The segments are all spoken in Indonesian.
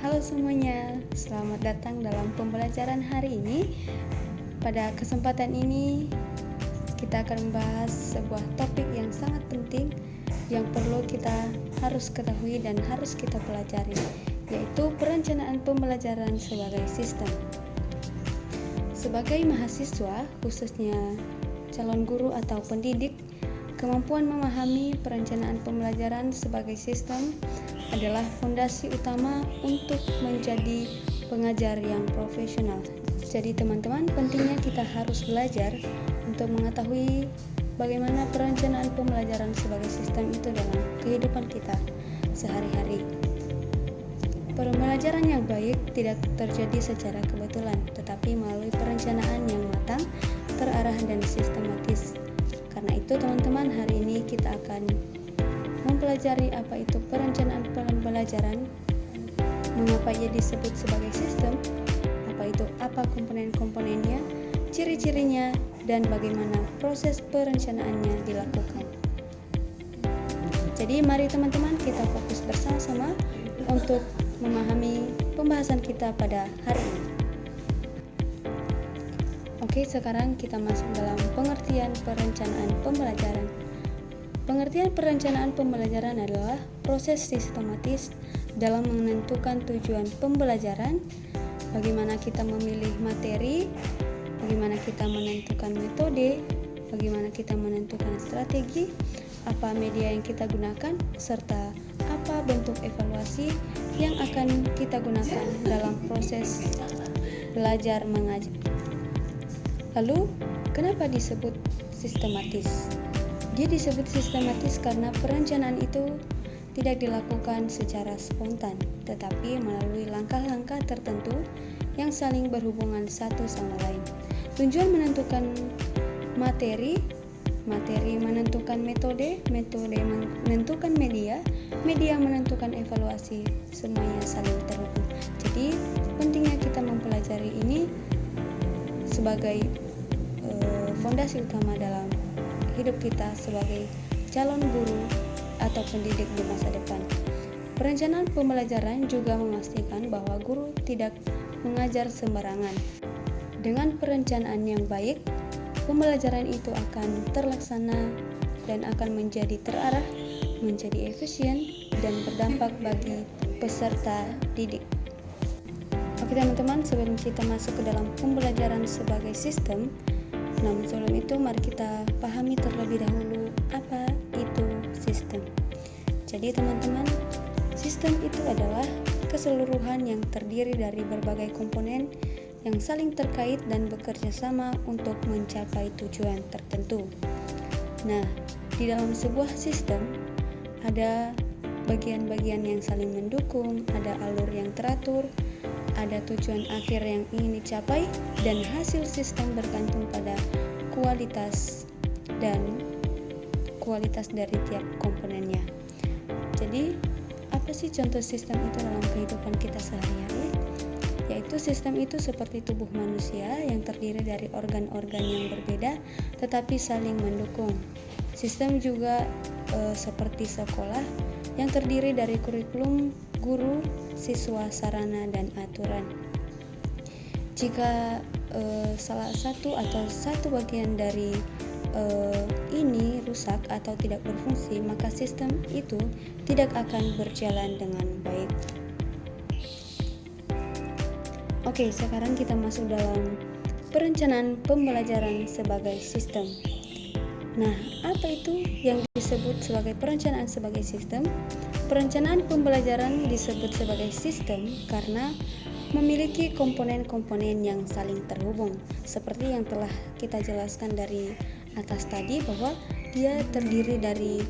Halo semuanya, selamat datang dalam pembelajaran hari ini. Pada kesempatan ini, kita akan membahas sebuah topik yang sangat penting yang perlu kita harus ketahui dan harus kita pelajari, yaitu perencanaan pembelajaran sebagai sistem. Sebagai mahasiswa, khususnya calon guru atau pendidik, kemampuan memahami perencanaan pembelajaran sebagai sistem adalah fondasi utama untuk menjadi pengajar yang profesional. Jadi teman-teman, pentingnya kita harus belajar untuk mengetahui bagaimana perencanaan pembelajaran sebagai sistem itu dalam kehidupan kita sehari-hari. Pembelajaran yang baik tidak terjadi secara kebetulan, tetapi melalui perencanaan yang matang, terarah, dan sistematis. Karena itu teman-teman, hari ini kita akan mempelajari apa itu perencanaan pembelajaran, mengapa ia disebut sebagai sistem, apa komponen-komponennya, ciri-cirinya, dan bagaimana proses perencanaannya dilakukan. Jadi mari teman-teman kita fokus bersama-sama untuk memahami pembahasan kita pada hari ini. Oke, sekarang kita masuk dalam pengertian perencanaan pembelajaran. Pengertian perencanaan pembelajaran adalah proses sistematis dalam menentukan tujuan pembelajaran, bagaimana kita memilih materi, bagaimana kita menentukan metode, bagaimana kita menentukan strategi, apa media yang kita gunakan, serta apa bentuk evaluasi yang akan kita gunakan dalam proses belajar mengajar. Lalu, kenapa disebut sistematis? Dia disebut sistematis karena perencanaan itu tidak dilakukan secara spontan, tetapi melalui langkah-langkah tertentu yang saling berhubungan satu sama lain. Tujuan menentukan materi menentukan metode menentukan media menentukan evaluasi, semuanya saling terhubung. Jadi, pentingnya kita mempelajari ini sebagai fondasi utama dalam hidup kita sebagai calon guru atau pendidik di masa depan. Perencanaan pembelajaran juga memastikan bahwa guru tidak mengajar sembarangan. Dengan perencanaan yang baik, pembelajaran itu akan terlaksana dan akan menjadi terarah, menjadi efisien, dan berdampak bagi peserta didik. Oke teman-teman, sebelum kita masuk ke dalam pembelajaran sebagai sistem, namun sebelum itu mari kita pahami terlebih dahulu apa itu sistem. Jadi teman-teman, sistem itu adalah keseluruhan yang terdiri dari berbagai komponen yang saling terkait dan bekerja sama untuk mencapai tujuan tertentu. Nah, di dalam sebuah sistem ada bagian-bagian yang saling mendukung, ada alur yang teratur, ada tujuan akhir yang ingin dicapai, dan hasil sistem bergantung pada kualitas dari tiap komponennya. Jadi, apa sih contoh sistem itu dalam kehidupan kita sehari-hari? Yaitu sistem itu seperti tubuh manusia yang terdiri dari organ-organ yang berbeda tetapi saling mendukung. Sistem juga seperti sekolah yang terdiri dari kurikulum, guru, siswa, sarana, dan aturan. Jika salah satu atau satu bagian dari ini rusak atau tidak berfungsi, maka sistem itu tidak akan berjalan dengan baik. Oke, sekarang kita masuk dalam perencanaan pembelajaran sebagai sistem. Nah, apa itu yang disebut sebagai perencanaan sebagai sistem? Perencanaan pembelajaran disebut sebagai sistem karena memiliki komponen-komponen yang saling terhubung. Seperti yang telah kita jelaskan dari atas tadi, bahwa dia terdiri dari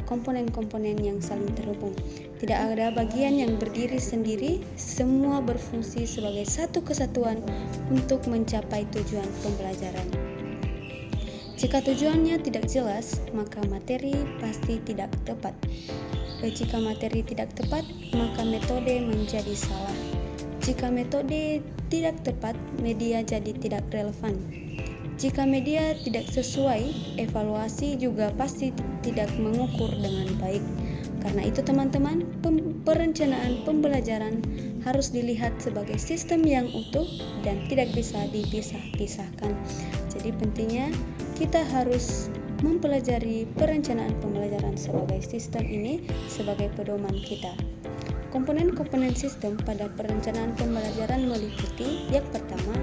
komponen-komponen yang saling terhubung. Tidak ada bagian yang berdiri sendiri, semua berfungsi sebagai satu kesatuan untuk mencapai tujuan pembelajaran. Jika tujuannya tidak jelas, maka materi pasti tidak tepat. Jika materi tidak tepat, maka metode menjadi salah. Jika metode tidak tepat, media jadi tidak relevan. Jika media tidak sesuai, evaluasi juga pasti tidak mengukur dengan baik. Karena itu teman-teman, perencanaan pembelajaran harus dilihat sebagai sistem yang utuh dan tidak bisa dipisah-pisahkan. Jadi pentingnya kita harus mempelajari perencanaan pembelajaran sebagai sistem ini sebagai pedoman kita. Komponen-komponen sistem pada perencanaan pembelajaran meliputi yang pertama,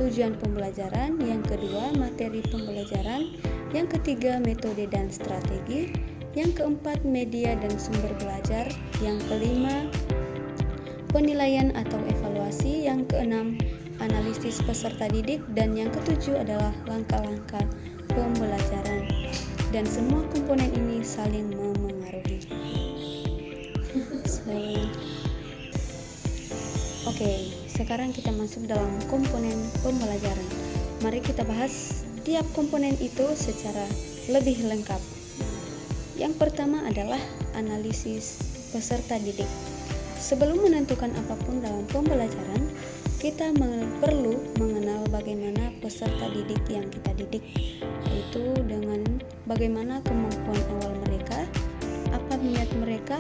tujuan pembelajaran, yang kedua, materi pembelajaran, yang ketiga, metode dan strategi, yang keempat, media dan sumber belajar, yang kelima, penilaian atau evaluasi, yang keenam, analisis peserta didik, dan yang ketujuh adalah langkah-langkah pembelajaran. Dan semua komponen ini saling memengaruhi. Oke, sekarang kita masuk dalam komponen pembelajaran. Mari kita bahas tiap komponen itu secara lebih lengkap. Yang pertama adalah analisis peserta didik. Sebelum menentukan apapun dalam pembelajaran, kita perlu mengenal bagaimana peserta didik yang kita didik, yaitu dengan bagaimana kemampuan awal mereka, apa minat mereka,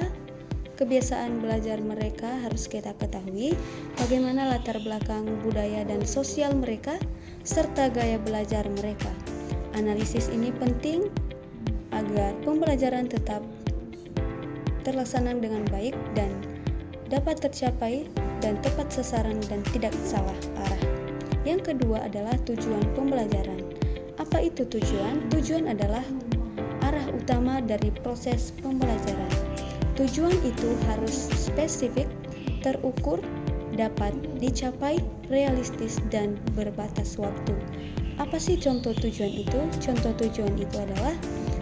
kebiasaan belajar mereka harus kita ketahui, bagaimana latar belakang budaya dan sosial mereka, serta gaya belajar mereka. Analisis ini penting agar pembelajaran tetap terlaksana dengan baik dan dapat tercapai dan tepat sasaran dan tidak salah arah. Yang kedua adalah tujuan pembelajaran. Apa itu tujuan? Tujuan adalah arah utama dari proses pembelajaran. Tujuan itu harus spesifik, terukur, dapat dicapai, realistis, dan berbatas waktu. Apa sih contoh tujuan itu? Contoh tujuan itu adalah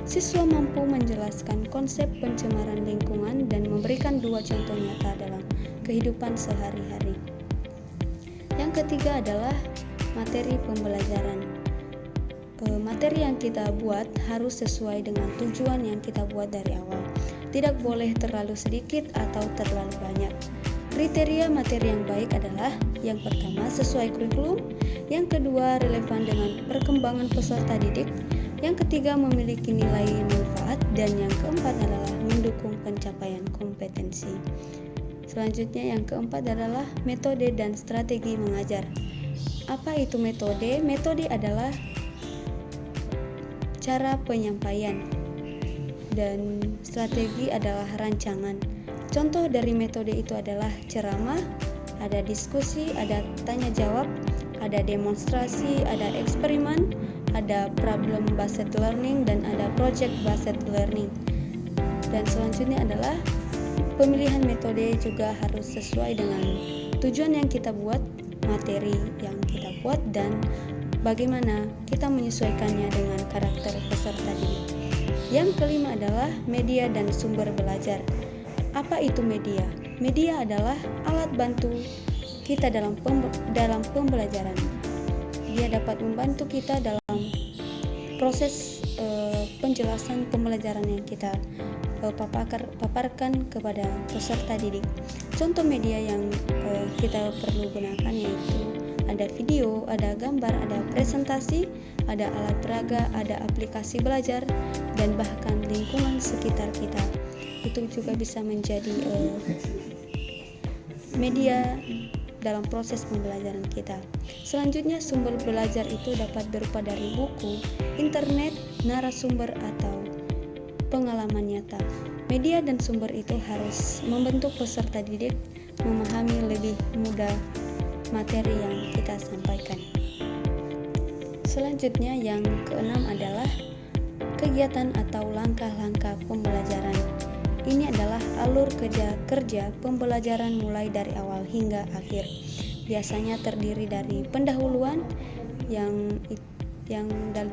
siswa mampu menjelaskan konsep pencemaran lingkungan dan memberikan 2 contoh nyata dalam kehidupan sehari-hari. Yang ketiga adalah materi pembelajaran. Materi yang kita buat harus sesuai dengan tujuan yang kita buat dari awal. Tidak boleh terlalu sedikit atau terlalu banyak. Kriteria materi yang baik adalah yang pertama sesuai kurikulum, yang kedua relevan dengan perkembangan peserta didik, yang ketiga memiliki nilai manfaat, dan yang keempat adalah mendukung pencapaian kompetensi. Selanjutnya yang keempat adalah metode dan strategi mengajar. Apa itu metode? Metode adalah cara penyampaian dan strategi adalah rancangan. Contoh dari metode itu adalah ceramah, ada diskusi, ada tanya jawab, ada demonstrasi, ada eksperimen, ada problem based learning, dan ada project based learning. Dan selanjutnya adalah pemilihan metode juga harus sesuai dengan tujuan yang kita buat, materi yang kita buat, dan bagaimana kita menyesuaikannya dengan karakter peserta didik. Yang kelima adalah media dan sumber belajar. Apa itu media? Media adalah alat bantu kita dalam pembelajaran. Dia dapat membantu kita dalam proses penjelasan pembelajaran yang kita paparkan kepada peserta didik. Contoh media yang kita perlu gunakan yaitu ada video, ada gambar, ada presentasi, ada alat peraga, ada aplikasi belajar, dan bahkan lingkungan sekitar kita. Itu juga bisa menjadi media dalam proses pembelajaran kita. Selanjutnya, sumber belajar itu dapat berupa dari buku, internet, narasumber, atau pengalaman nyata. Media dan sumber itu harus membentuk peserta didik memahami lebih mudah materi yang kita sampaikan. Selanjutnya yang keenam adalah kegiatan atau langkah-langkah pembelajaran. Ini adalah alur kerja pembelajaran mulai dari awal hingga akhir. Biasanya terdiri dari pendahuluan yang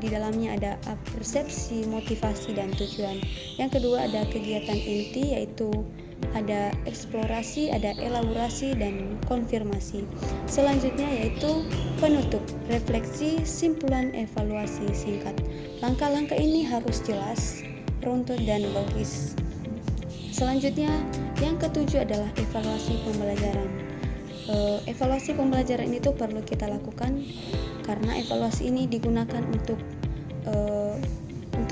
di dalamnya ada persepsi, motivasi, dan tujuan. Yang kedua ada kegiatan inti, yaitu ada eksplorasi, ada elaborasi, dan konfirmasi. Selanjutnya yaitu penutup, refleksi, simpulan, evaluasi singkat. Langkah-langkah ini harus jelas, runtut, dan logis. Selanjutnya yang ketujuh adalah evaluasi pembelajaran. Evaluasi pembelajaran itu perlu kita lakukan karena evaluasi ini digunakan untuk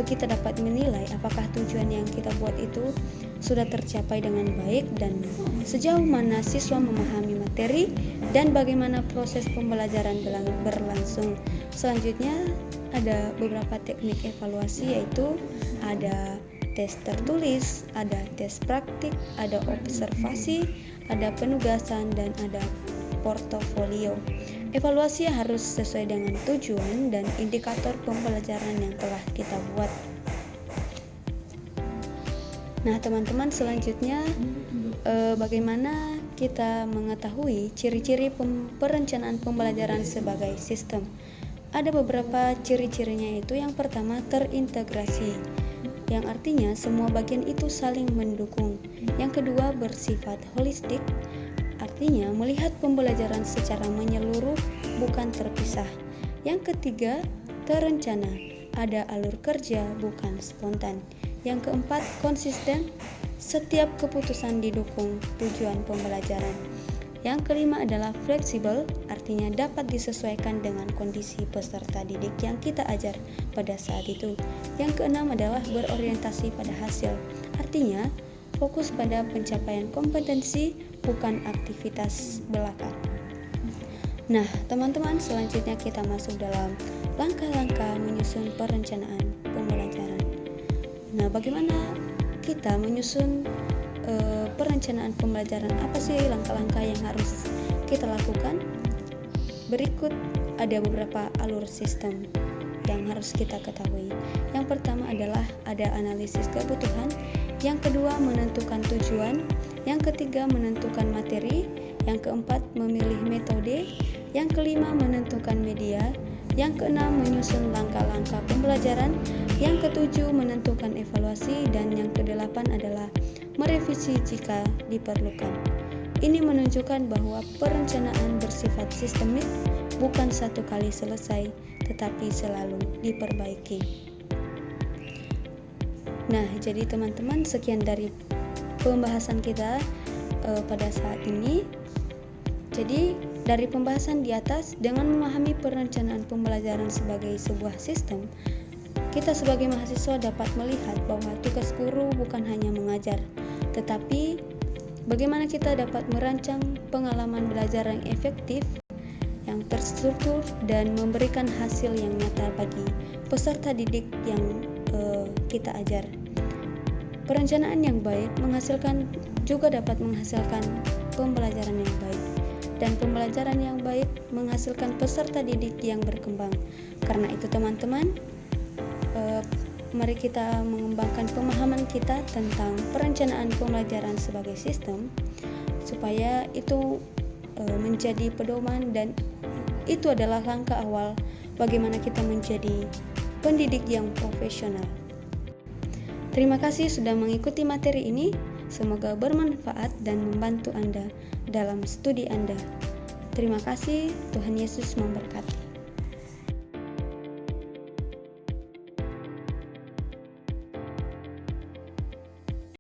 kita dapat menilai apakah tujuan yang kita buat itu sudah tercapai dengan baik dan sejauh mana siswa memahami materi dan bagaimana proses pembelajaran berlangsung. Selanjutnya ada beberapa teknik evaluasi, yaitu ada tes tertulis, ada tes praktik, ada observasi, ada penugasan, dan ada portofolio. Evaluasi harus sesuai dengan tujuan dan indikator pembelajaran yang telah kita buat. Nah, teman-teman, selanjutnya bagaimana kita mengetahui ciri-ciri perencanaan pembelajaran sebagai sistem? Ada beberapa ciri-cirinya, itu yang pertama terintegrasi, yang artinya semua bagian itu saling mendukung. Yang kedua bersifat holistik, artinya melihat pembelajaran secara menyeluruh bukan terpisah. Yang ketiga terencana, ada alur kerja bukan spontan. Yang keempat konsisten, setiap keputusan didukung tujuan pembelajaran. Yang kelima adalah fleksibel, artinya dapat disesuaikan dengan kondisi peserta didik yang kita ajar pada saat itu. Yang keenam adalah berorientasi pada hasil, artinya fokus pada pencapaian kompetensi bukan aktivitas belaka. Nah, teman-teman, selanjutnya kita masuk dalam langkah-langkah menyusun perencanaan pembelajaran. Nah, bagaimana kita menyusun perencanaan pembelajaran? Apa sih langkah-langkah yang harus kita lakukan? Berikut ada beberapa alur sistem yang harus kita ketahui. Yang pertama adalah ada analisis kebutuhan, yang kedua menentukan tujuan, yang ketiga menentukan materi, yang keempat memilih metode, yang kelima menentukan media, yang keenam menyusun langkah-langkah pembelajaran, yang ketujuh menentukan evaluasi, dan yang kedelapan adalah merevisi jika diperlukan. Ini menunjukkan bahwa perencanaan bersifat sistemik, bukan satu kali selesai, tetapi selalu diperbaiki. Nah, jadi teman-teman, sekian dari pembahasan kita pada saat ini. Jadi dari pembahasan di atas, dengan memahami perencanaan pembelajaran sebagai sebuah sistem, kita sebagai mahasiswa dapat melihat bahwa tugas guru bukan hanya mengajar, tetapi bagaimana kita dapat merancang pengalaman belajar yang efektif, yang terstruktur, dan memberikan hasil yang nyata bagi peserta didik yang kita ajar. Perencanaan yang baik juga dapat menghasilkan pembelajaran yang baik, dan pembelajaran yang baik menghasilkan peserta didik yang berkembang. Karena itu teman-teman, mari kita mengembangkan pemahaman kita tentang perencanaan pembelajaran sebagai sistem, supaya itu menjadi pedoman, dan itu adalah langkah awal bagaimana kita menjadi pendidik yang profesional. Terima kasih sudah mengikuti materi ini. Semoga bermanfaat dan membantu Anda dalam studi Anda. Terima kasih, Tuhan Yesus memberkati.